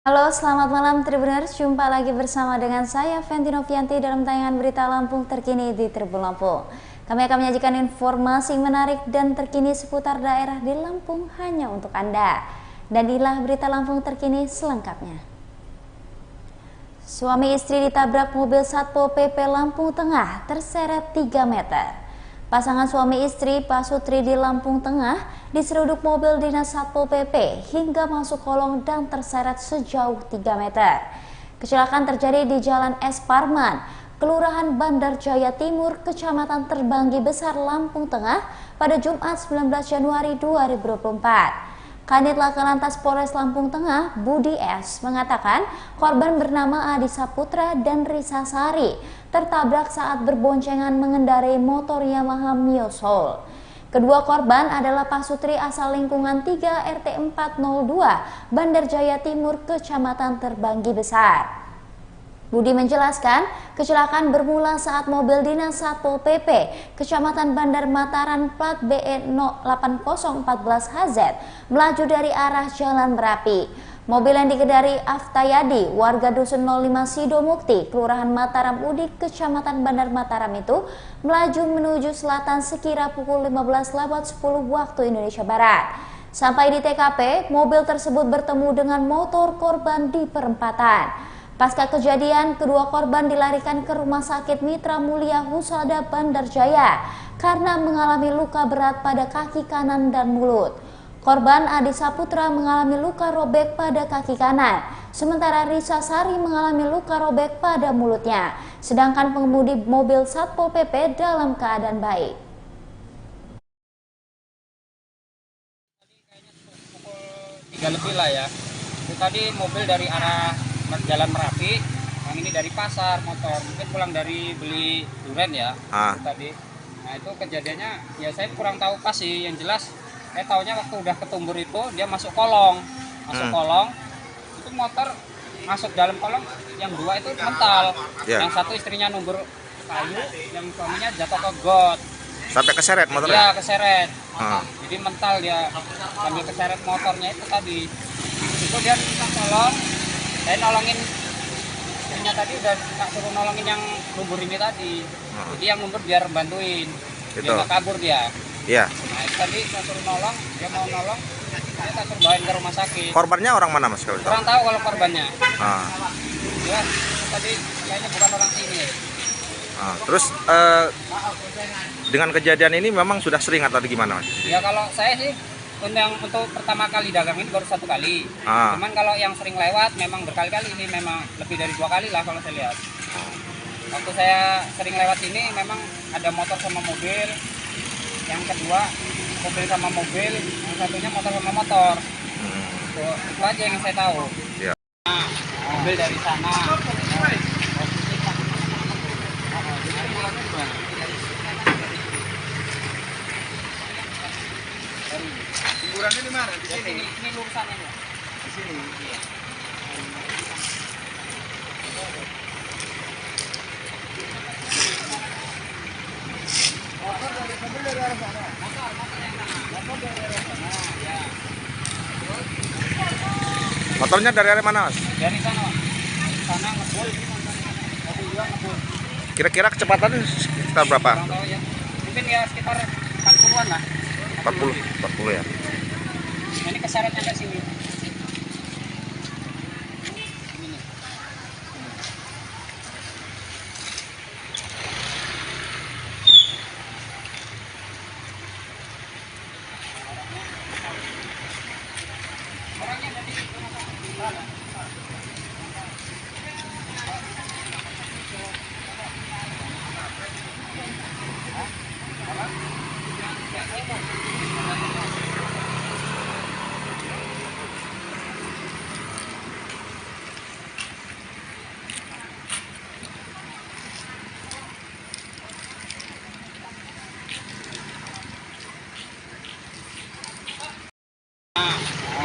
Halo, selamat malam Tribuners. Jumpa lagi bersama dengan saya Fenty Novianti dalam tayangan berita Lampung terkini di Tribun Lampung. Kami akan menyajikan informasi menarik dan terkini seputar daerah di Lampung hanya untuk Anda. Dan inilah berita Lampung terkini selengkapnya. Suami istri ditabrak mobil Satpol PP Lampung Tengah terseret 3 meter. Pasangan suami istri Pak Sutri di Lampung Tengah diseruduk mobil dinas Satpol PP hingga masuk kolong dan terseret sejauh 3 meter. Kecelakaan terjadi di Jalan S. Parman, Kelurahan Bandar Jaya Timur, Kecamatan Terbanggi Besar, Lampung Tengah pada Jumat 19 Januari 2024. Kanit Laka Lantas Polres Lampung Tengah, Budi S. mengatakan korban bernama Adi Saputra dan Risa Sari tertabrak saat berboncengan mengendarai motor Yamaha Mio Soul. Kedua korban adalah Pak Sutri asal lingkungan 3 RT 402 Bandar Jaya Timur, Kecamatan Terbanggi Besar. Budi menjelaskan, kecelakaan bermula saat mobil dinas Satpol PP Kecamatan Bandar Mataran plat BE 8014HZ melaju dari arah Jalan Merapi. Mobil yang dikendarai Aftayadi, warga Dusun 05 Sidomukti, Kelurahan Mataram Udik, Kecamatan Bandar Mataram itu melaju menuju selatan sekira pukul 15.10 waktu Indonesia Barat. Sampai di TKP, mobil tersebut bertemu dengan motor korban di perempatan. Pasca kejadian, kedua korban dilarikan ke Rumah Sakit Mitra Mulia Husada Bandar Jaya karena mengalami luka berat pada kaki kanan dan mulut. Korban Adi Saputra mengalami luka robek pada kaki kanan, sementara Risa Sari mengalami luka robek pada mulutnya, sedangkan pengemudi mobil Satpol PP dalam keadaan baik. Pukul 3 lebih lah ya. Itu tadi mobil dari arah Jalan Merapi, yang ini dari pasar motor, mungkin pulang dari beli durian ya. Tadi, nah itu kejadiannya ya saya kurang tahu pas sih, yang jelas saya taunya waktu udah ketumbur itu dia masuk kolong, kolong, itu motor masuk dalam kolong, yang dua itu mental, yang satu istrinya numbur kayu, yang suaminya jatuh ke got. Sampai keseret motornya? Iya, keseret. Jadi mental dia sambil keseret motornya itu tadi. Itu dia minta tolong. Saya nolongin istrinya tadi, udah suruh nolongin yang numbur ini tadi. Jadi yang numbur biar bantuin, biar gak kabur dia. Iya. Nah tadi saya suruh nolong, dia mau nolong, saya tak suruh bawain ke rumah sakit. Korbannya orang mana mas? Kurang tahu kalau korbannya. Ya, tadi kayaknya bukan orang sini. Terus dengan kejadian ini memang sudah sering atau gimana mas? Ya kalau saya sih untuk pertama kali dagang ini baru 1 kali. Cuman kalau yang sering lewat memang berkali-kali, ini memang lebih dari 2 kali lah kalau saya lihat. Waktu saya sering lewat ini memang ada motor sama mobil, yang kedua mobil sama mobil, yang satunya motor sama motor. Itu aja yang saya tahu. Mobil dari sana. Kuburannya di mana? Di sini. Ini lurusannya ya. Di sini. Iya. Motor dari arah sana. Motor yang sana. Motor dari arah sana. Ya. Motornya dari arah mana mas? Dari sana. Sana ngebul. Mobil juga ngebul. Kira-kira kecepatannya sekitar berapa? Kurang tahu ya. Mungkin ya sekitar 40-an lah. 40 ya. Nah, ini keseretnya ke sini. Orangnya dari mana?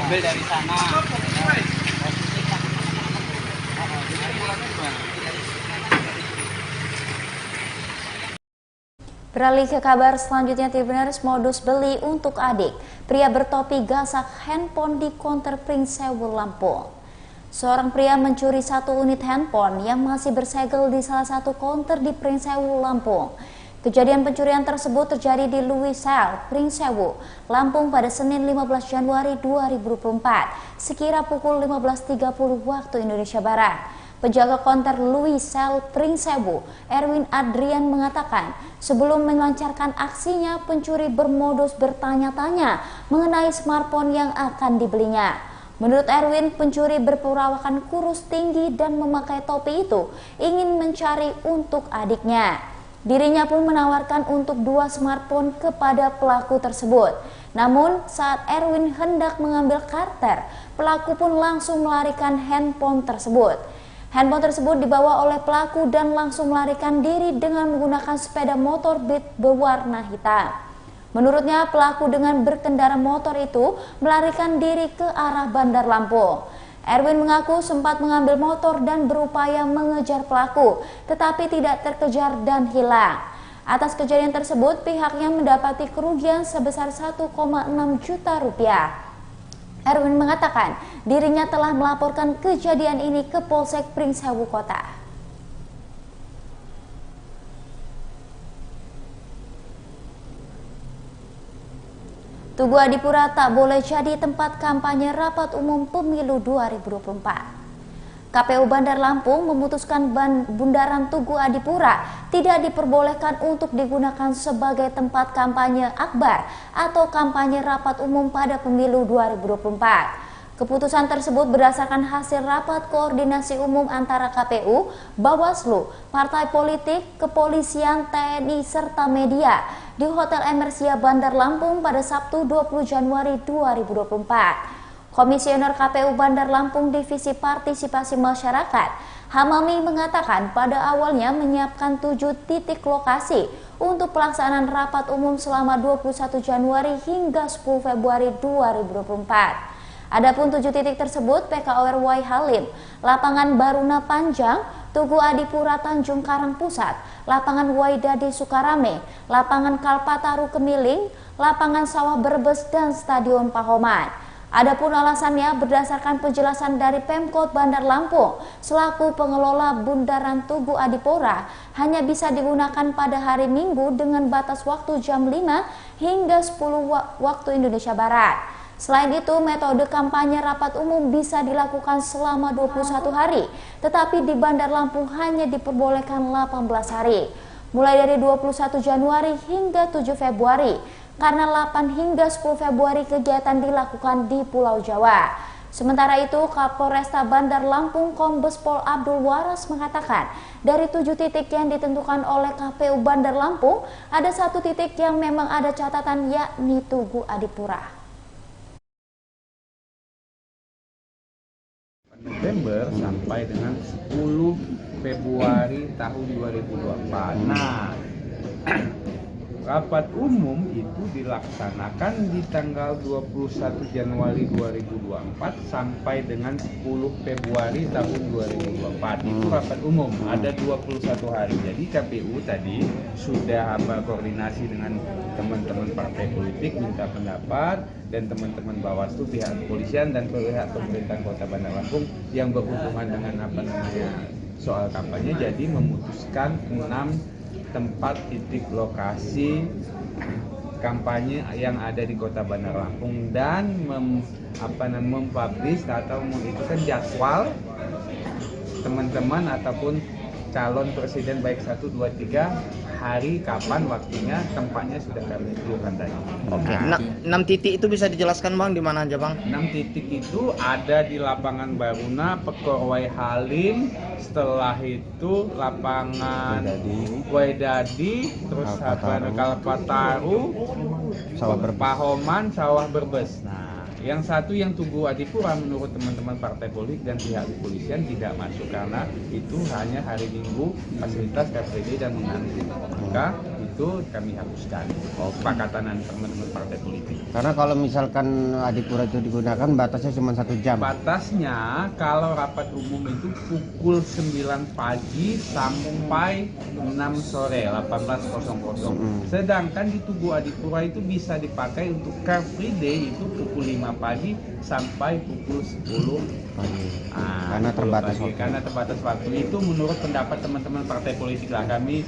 Mobil dari sana. Beralih ke kabar selanjutnya, Tribuners, modus beli untuk adik. Pria bertopi gasak handphone di konter Prince Sewu, Lampung. Seorang pria mencuri 1 unit handphone yang masih bersegel di salah satu konter di Pringsewu, Lampung. Kejadian pencurian tersebut terjadi di Louis Sel, Pringsewu, Lampung pada Senin 15 Januari 2024, sekira pukul 15.30 waktu Indonesia Barat. Penjaga konter Louis Sel, Pringsewu, Erwin Adrian mengatakan, sebelum melancarkan aksinya, pencuri bermodus bertanya-tanya mengenai smartphone yang akan dibelinya. Menurut Erwin, pencuri berperawakan kurus tinggi dan memakai topi itu ingin mencari untuk adiknya. Dirinya pun menawarkan untuk 2 smartphone kepada pelaku tersebut. Namun saat Erwin hendak mengambil karter, pelaku pun langsung melarikan handphone tersebut. Handphone tersebut dibawa oleh pelaku dan langsung melarikan diri dengan menggunakan sepeda motor Beat berwarna hitam. Menurutnya, pelaku dengan berkendara motor itu melarikan diri ke arah Bandar Lampung. Erwin mengaku sempat mengambil motor dan berupaya mengejar pelaku, tetapi tidak terkejar dan hilang. Atas kejadian tersebut, pihaknya mendapati kerugian sebesar 1,6 juta rupiah. Erwin mengatakan dirinya telah melaporkan kejadian ini ke Polsek Pringsewu Kota. Tugu Adipura tak boleh jadi tempat kampanye rapat umum pemilu 2024. KPU Bandar Lampung memutuskan Bundaran Tugu Adipura tidak diperbolehkan untuk digunakan sebagai tempat kampanye akbar atau kampanye rapat umum pada pemilu 2024. Keputusan tersebut berdasarkan hasil rapat koordinasi umum antara KPU, Bawaslu, partai politik, kepolisian, TNI, serta media di Hotel Emersia Bandar Lampung pada Sabtu 20 Januari 2024. Komisioner KPU Bandar Lampung Divisi Partisipasi Masyarakat, Hamami mengatakan pada awalnya menyiapkan 7 titik lokasi untuk pelaksanaan rapat umum selama 21 Januari hingga 10 Februari 2024. Adapun 7 titik tersebut PKOR Wai Halim, Lapangan Baruna Panjang, Tugu Adipura Tanjung Karang Pusat, Lapangan Wai Dadi Sukarame, Lapangan Kalpataru Kemiling, Lapangan Sawah Brebes, dan Stadion Pahoman. Adapun alasannya berdasarkan penjelasan dari Pemkot Bandar Lampung selaku pengelola Bundaran Tugu Adipura hanya bisa digunakan pada hari Minggu dengan batas waktu jam 5 hingga 10 waktu Indonesia Barat. Selain itu, metode kampanye rapat umum bisa dilakukan selama 21 hari, tetapi di Bandar Lampung hanya diperbolehkan 18 hari, mulai dari 21 Januari hingga 7 Februari, karena 8 hingga 10 Februari kegiatan dilakukan di Pulau Jawa. Sementara itu, Kapolresta Bandar Lampung Kombes Pol Abdul Waras mengatakan, dari 7 titik yang ditentukan oleh KPU Bandar Lampung, ada 1 titik yang memang ada catatan, yakni Tugu Adipura. November sampai dengan 10 Februari tahun 2024. Nah, rapat umum itu dilaksanakan di tanggal 21 Januari 2024 sampai dengan 10 Februari tahun 2024. Itu rapat umum, ada 21 hari. Jadi KPU tadi sudah koordinasi dengan teman-teman partai politik, minta pendapat, dan teman-teman Bawaslu, pihak kepolisian, dan pihak pemerintahan Kota Bandar Lampung yang berhubungan dengan soal kampanye. Jadi memutuskan 6 tempat titik lokasi kampanye yang ada di Kota Bandar Lampung dan mempublish atau mengikuti jadwal teman-teman ataupun calon presiden baik 1, 2, 3 hari kapan waktunya, tempatnya sudah kami tentukan tadi. Oke. 6 titik itu bisa dijelaskan Bang di mana aja Bang? 6 titik itu ada di Lapangan Baruna, Pekor Wai Halim, setelah itu Lapangan Wai Dadi, terus Kalpataru, Pahoman, Sawah Brebes. Nah, yang satu yang Tugu Adipura menurut teman-teman partai politik dan pihak kepolisian tidak masuk karena itu hanya hari Minggu, fasilitas KPD dan mengantri. Maka itu itu kami hapuskan. Kesepakatan antara teman-teman partai politik. Karena kalau misalkan Adipura itu digunakan batasnya cuma 1 jam. Batasnya kalau rapat umum itu pukul 9 pagi sampai 6 sore 18.00. Sedangkan di Tugu Adipura itu bisa dipakai untuk Car Free Day itu pukul 5 pagi sampai pukul 10 pagi. Karena terbatas waktu. Karena terbatas waktu itu menurut pendapat teman-teman partai politik lah, kami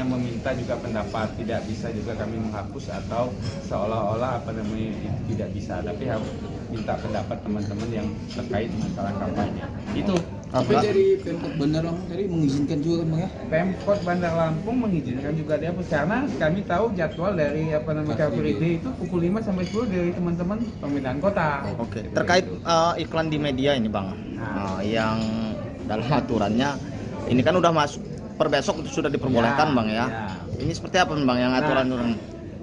meminta juga pendapat, tidak bisa juga kami menghapus atau seolah-olah itu tidak bisa, tapi harus minta pendapat teman-teman yang terkait masalah kampanye itu. Tapi dari Pemkot Bandar Lampung tadi mengizinkan juga kan Bang ya? Pemkot Bandar Lampung mengizinkan juga dihapus karena kami tahu jadwal dari Car Free Day itu pukul 5 sampai 10 dari teman-teman pemerintahan kota. Oke, terkait iklan di media ini Bang, yang dalam aturannya ini kan udah masuk per besok itu sudah diperbolehkan Bang ya. Ini seperti apa Bang yang aturan-aturan?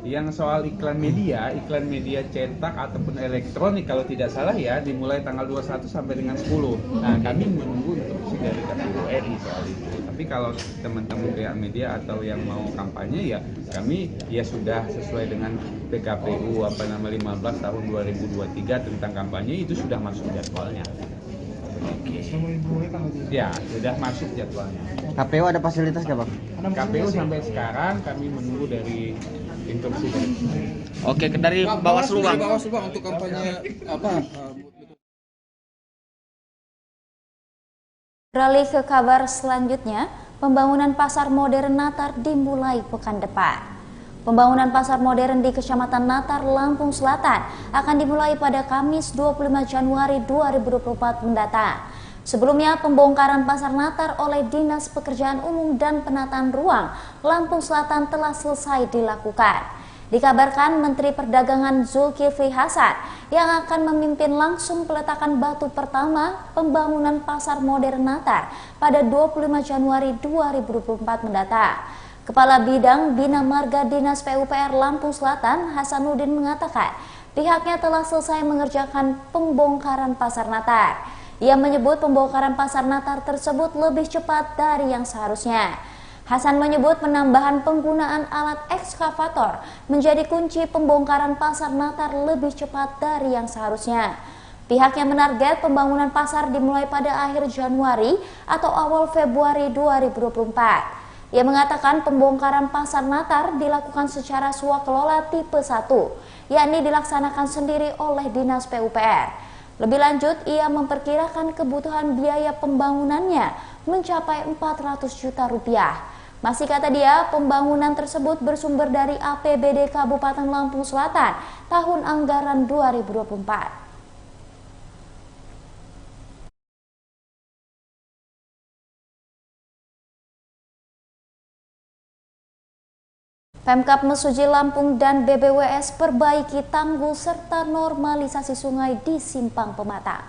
Yang soal iklan media cetak ataupun elektronik kalau tidak salah ya dimulai tanggal 21 sampai dengan 10. Nah, kami menunggu instruksi dari KPU RI soal itu. Tapi kalau teman-teman pihak media atau yang mau kampanye ya kami ya sudah sesuai dengan PKPU 15 tahun 2023 tentang kampanye itu sudah masuk jadwalnya. Oke. Ya, sudah masuk jadwalnya. KPU ada fasilitas nggak Bang? KPU sampai sekarang kami menunggu dari instruksi dari. Oke, dari Bawaslu Bang. Bawaslu Bang untuk kampanye apa? Beralih ke kabar selanjutnya, pembangunan pasar modern Natar dimulai pekan depan. Pembangunan pasar modern di Kecamatan Natar, Lampung Selatan akan dimulai pada Kamis 25 Januari 2024 mendatang. Sebelumnya, pembongkaran pasar Natar oleh Dinas Pekerjaan Umum dan Penataan Ruang Lampung Selatan telah selesai dilakukan. Dikabarkan Menteri Perdagangan Zulkifli Hasan yang akan memimpin langsung peletakan batu pertama pembangunan pasar modern Natar pada 25 Januari 2024 mendatang. Kepala Bidang Bina Marga Dinas PUPR Lampung Selatan, Hasanuddin mengatakan pihaknya telah selesai mengerjakan pembongkaran pasar Natar. Ia menyebut pembongkaran pasar Natar tersebut lebih cepat dari yang seharusnya. Hasan menyebut penambahan penggunaan alat ekskavator menjadi kunci pembongkaran pasar Natar lebih cepat dari yang seharusnya. Pihaknya menarget pembangunan pasar dimulai pada akhir Januari atau awal Februari 2024. Ia mengatakan pembongkaran pasar Natar dilakukan secara swakelola tipe 1, yakni dilaksanakan sendiri oleh Dinas PUPR. Lebih lanjut, ia memperkirakan kebutuhan biaya pembangunannya mencapai 400 juta rupiah. Masih kata dia, pembangunan tersebut bersumber dari APBD Kabupaten Lampung Selatan tahun anggaran 2024. Pemkab Mesuji Lampung dan BBWS perbaiki tanggul serta normalisasi sungai di Simpang Pematang.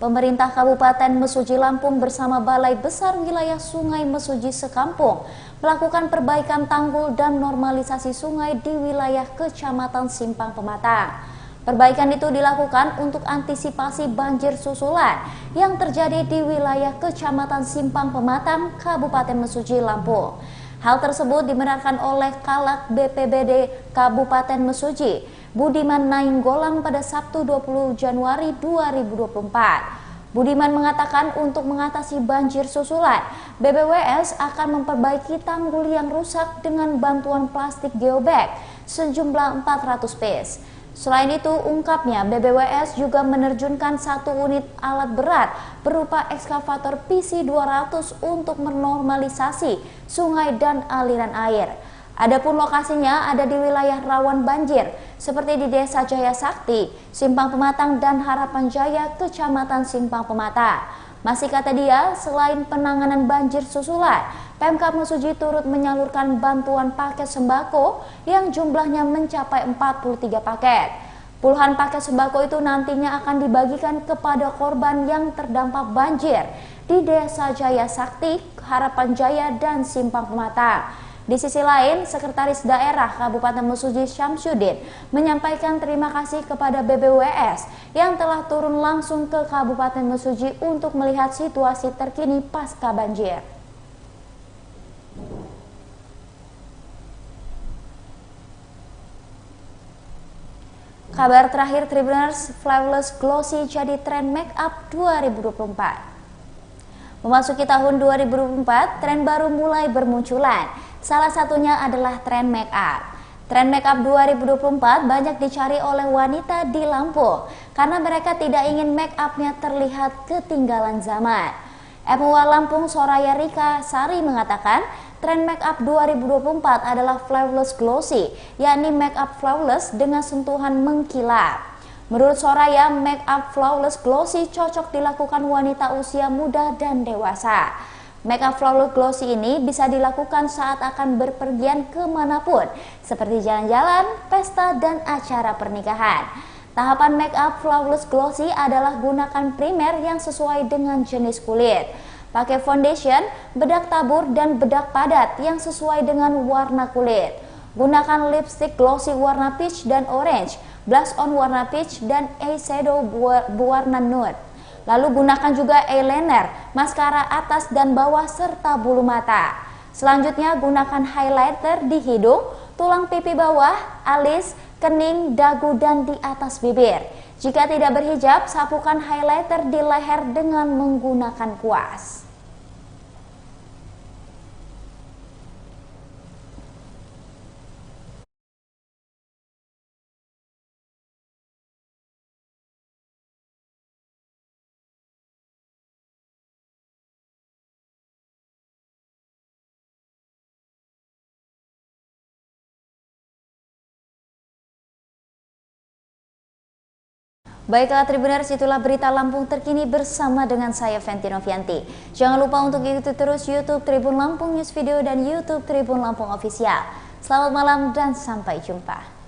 Pemerintah Kabupaten Mesuji Lampung bersama Balai Besar Wilayah Sungai Mesuji Sekampung melakukan perbaikan tanggul dan normalisasi sungai di wilayah Kecamatan Simpang Pematang. Perbaikan itu dilakukan untuk antisipasi banjir susulan yang terjadi di wilayah Kecamatan Simpang Pematang, Kabupaten Mesuji Lampung. Hal tersebut dibenarkan oleh Kalak BPBD Kabupaten Mesuji, Budiman Nainggolang pada Sabtu 20 Januari 2024. Budiman mengatakan untuk mengatasi banjir susulan, BBWS akan memperbaiki tanggul yang rusak dengan bantuan plastik geobag sejumlah 400 piece. Selain itu, ungkapnya BBWS juga menerjunkan 1 unit alat berat berupa ekskavator PC200 untuk menormalisasi sungai dan aliran air. Adapun lokasinya ada di wilayah rawan banjir seperti di Desa Jaya Sakti, Simpang Pematang dan Harapan Jaya, Kecamatan Simpang Pematang. Masih kata dia, selain penanganan banjir susulan, Pemkab Mesuji turut menyalurkan bantuan paket sembako yang jumlahnya mencapai 43 paket. Puluhan paket sembako itu nantinya akan dibagikan kepada korban yang terdampak banjir di Desa Jaya Sakti, Harapan Jaya, dan Simpang Pematang. Di sisi lain, Sekretaris Daerah Kabupaten Mesuji Syamsuddin menyampaikan terima kasih kepada BBWS yang telah turun langsung ke Kabupaten Mesuji untuk melihat situasi terkini pasca banjir. Kabar terakhir Tribuners, Flawless Glossy jadi tren make up 2024. Memasuki tahun 2024, tren baru mulai bermunculan. Salah satunya adalah tren make up. Tren make up 2024 banyak dicari oleh wanita di Lampung karena mereka tidak ingin make up-nya terlihat ketinggalan zaman. MUA Lampung Soraya Rika Sari mengatakan, tren make up 2024 adalah Flawless Glossy, yakni make up flawless dengan sentuhan mengkilap. Menurut Soraya, make up Flawless Glossy cocok dilakukan wanita usia muda dan dewasa. Make up Flawless Glossy ini bisa dilakukan saat akan berpergian kemanapun, seperti jalan-jalan, pesta, dan acara pernikahan. Tahapan make up Flawless Glossy adalah gunakan primer yang sesuai dengan jenis kulit. Pakai foundation, bedak tabur, dan bedak padat yang sesuai dengan warna kulit. Gunakan lipstick glossy warna peach dan orange, blush on warna peach, dan eyeshadow berwarna nude. Lalu gunakan juga eyeliner, maskara atas dan bawah, serta bulu mata. Selanjutnya gunakan highlighter di hidung, tulang pipi bawah, alis, kening, dagu, dan di atas bibir. Jika tidak berhijab, sapukan highlighter di leher dengan menggunakan kuas. Baiklah Tribuners, itulah berita Lampung terkini bersama dengan saya Fenty Novianti. Jangan lupa untuk ikuti terus YouTube Tribun Lampung News Video dan YouTube Tribun Lampung Official. Selamat malam dan sampai jumpa.